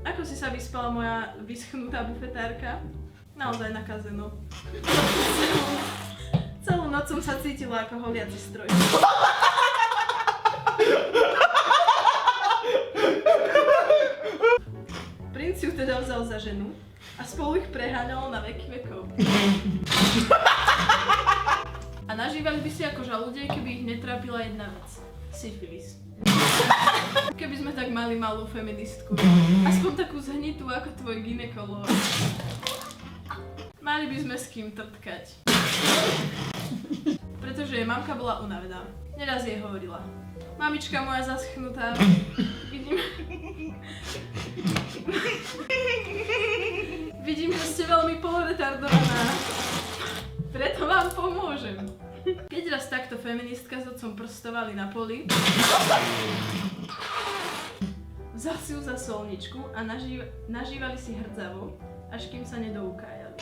Ako si sa vyspala moja vyschnutá bufetárka? Naozaj nakazenú. Celú noc som sa cítila ako holiaci stroj. Princ ju teda vzal za ženu a spolu ich preháňalo na veky vekov. A nažívali by si ako žalúdej, keby ich netrápila jedna vec. Syfilis. Keby sme tak mali malú feministku. Aspoň takú zhnitú ako tvoj gynekológ. Mali by sme s kým trtkať. Pretože jej mamka bola unavená. Neraz jej hovorila: mamička moja zaschnutá, vidím, že ste veľmi poloretardovaná. Preto vám pomôžem. Keď raz takto feministka s otcom prstovali na poli, vzal si ju za solničku a nažívali si hrdzavo, až kým sa nedoukájali.